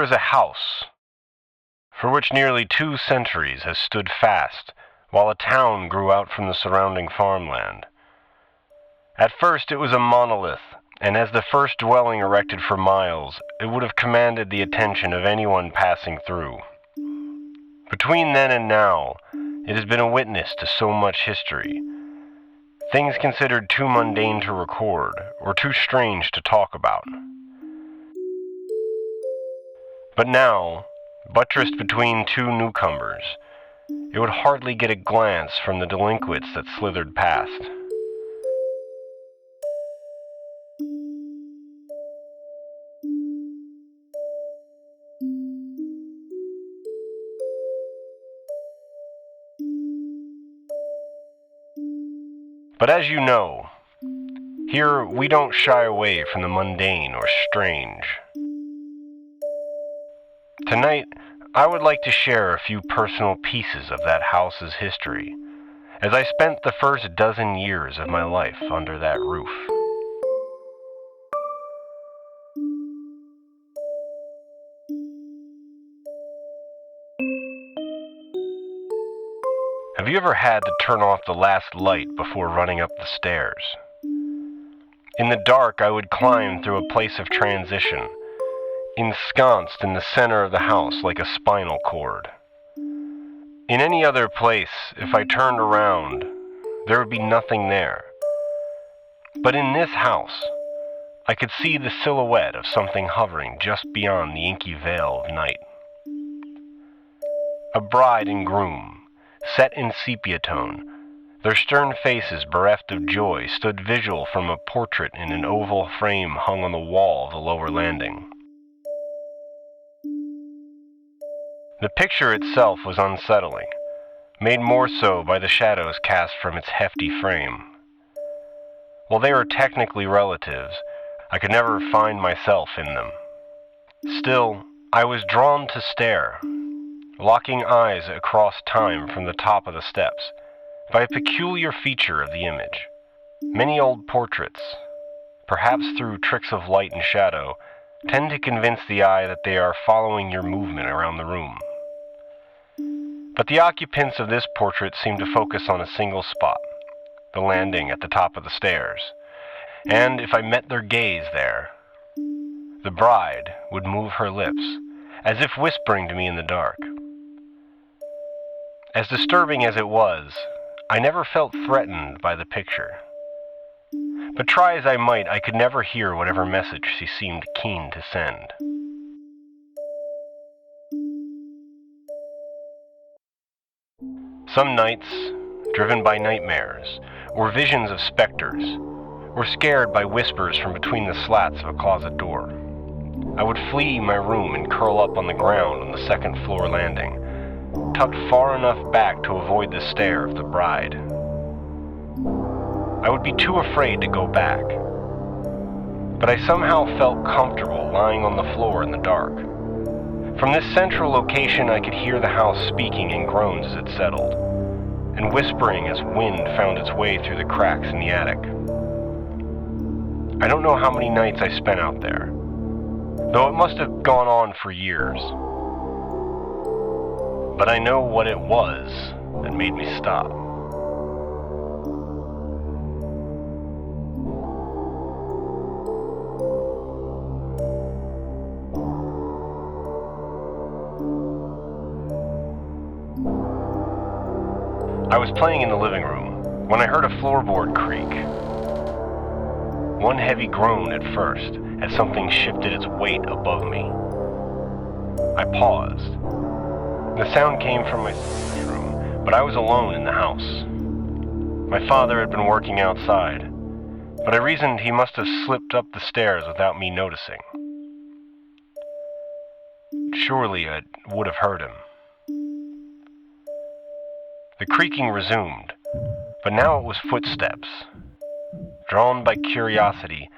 There is a house for which nearly 2 centuries has stood fast, while a town grew out from the surrounding farmland. At first it was a monolith, and as the first dwelling erected for miles, it would have commanded the attention of anyone passing through. Between then and now, it has been a witness to so much history, things considered too mundane to record, or too strange to talk about. But now, buttressed between 2 newcomers, it would hardly get a glance from the delinquents that slithered past. But as you know, here we don't shy away from the mundane or strange. Tonight, I would like to share a few personal pieces of that house's history, as I spent the first dozen years of my life under that roof. Have you ever had to turn off the last light before running up the stairs? In the dark, I would climb through a place of transition, ensconced in the center of the house like a spinal cord. In any other place, if I turned around, there would be nothing there. But in this house, I could see the silhouette of something hovering just beyond the inky veil of night. A bride and groom, set in sepia tone, their stern faces bereft of joy, stood vigil from a portrait in an oval frame hung on the wall of the lower landing. The picture itself was unsettling, made more so by the shadows cast from its hefty frame. While they were technically relatives, I could never find myself in them. Still, I was drawn to stare, locking eyes across time from the top of the steps, by a peculiar feature of the image. Many old portraits, perhaps through tricks of light and shadow, tend to convince the eye that they are following your movement around the room. But the occupants of this portrait seemed to focus on a single spot, the landing at the top of the stairs, and if I met their gaze there, the bride would move her lips, as if whispering to me in the dark. As disturbing as it was, I never felt threatened by the picture. But try as I might, I could never hear whatever message she seemed keen to send. Some nights, driven by nightmares, or visions of specters, or scared by whispers from between the slats of a closet door, I would flee my room and curl up on the ground on the second-floor landing, tucked far enough back to avoid the stare of the bride. I would be too afraid to go back, but I somehow felt comfortable lying on the floor in the dark. From this central location, I could hear the house speaking in groans as it settled, and whispering as wind found its way through the cracks in the attic. I don't know how many nights I spent out there, though it must have gone on for years. But I know what it was that made me stop. I was playing in the living room when I heard a floorboard creak. One heavy groan at first, as something shifted its weight above me. I paused. The sound came from my sister's room, but I was alone in the house. My father had been working outside, but I reasoned he must have slipped up the stairs without me noticing. Surely I would have heard him. The creaking resumed, but now it was footsteps. Drawn by curiosity,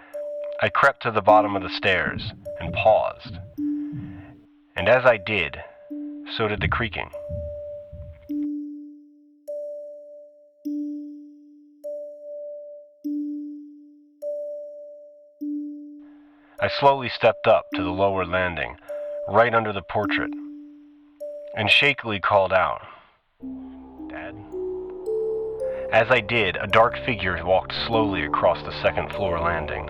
I crept to the bottom of the stairs and paused. And as I did, so did the creaking. I slowly stepped up to the lower landing, right under the portrait, and shakily called out, "Dad?" As I did, a dark figure walked slowly across the second-floor landing.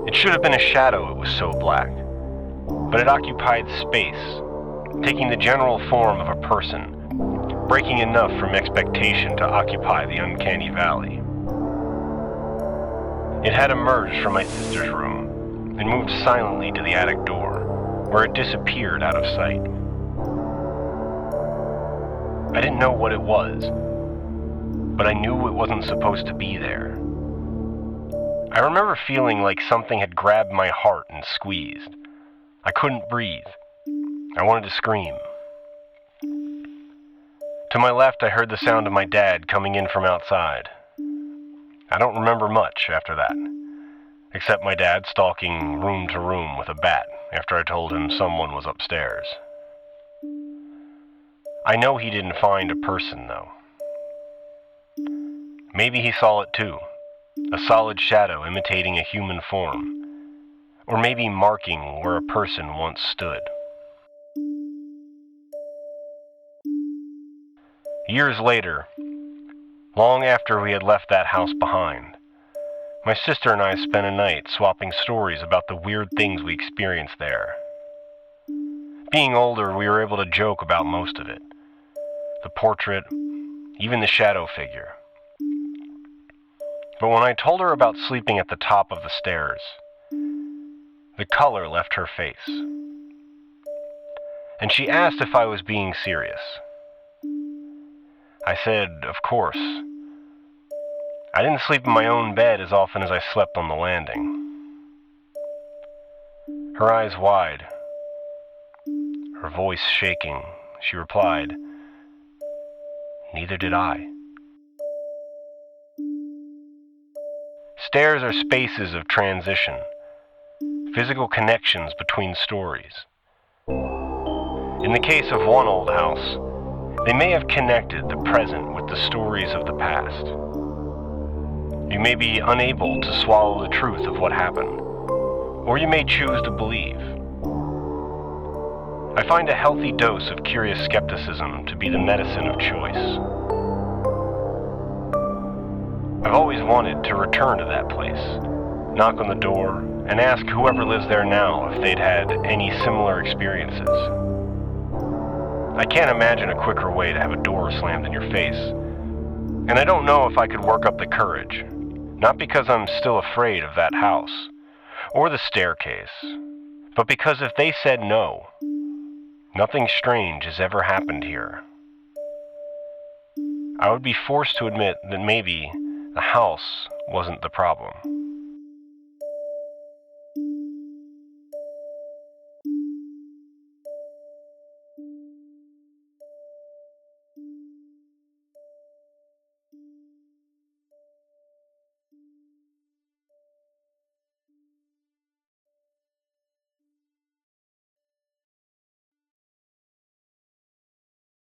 It should have been a shadow, it was so black, but it occupied space, taking the general form of a person, breaking enough from expectation to occupy the uncanny valley. It had emerged from my sister's room and moved silently to the attic door, where it disappeared out of sight. I didn't know what it was, but I knew it wasn't supposed to be there. I remember feeling like something had grabbed my heart and squeezed. I couldn't breathe. I wanted to scream. To my left, I heard the sound of my dad coming in from outside. I don't remember much after that, except my dad stalking room to room with a bat after I told him someone was upstairs. I know he didn't find a person, though. Maybe he saw it too, a solid shadow imitating a human form, or maybe marking where a person once stood. Years later, long after we had left that house behind, my sister and I spent a night swapping stories about the weird things we experienced there. Being older, we were able to joke about most of it. The portrait, even the shadow figure. But when I told her about sleeping at the top of the stairs, the color left her face. And she asked if I was being serious. I said, of course. I didn't sleep in my own bed as often as I slept on the landing. Her eyes wide, her voice shaking, she replied, "Neither did I." Stairs are spaces of transition, physical connections between stories. In the case of one old house, they may have connected the present with the stories of the past. You may be unable to swallow the truth of what happened, or you may choose to believe. I find a healthy dose of curious skepticism to be the medicine of choice. I've always wanted to return to that place, knock on the door, and ask whoever lives there now if they'd had any similar experiences. I can't imagine a quicker way to have a door slammed in your face, and I don't know if I could work up the courage, not because I'm still afraid of that house, or the staircase, but because if they said no, nothing strange has ever happened here, I would be forced to admit that maybe the house wasn't the problem.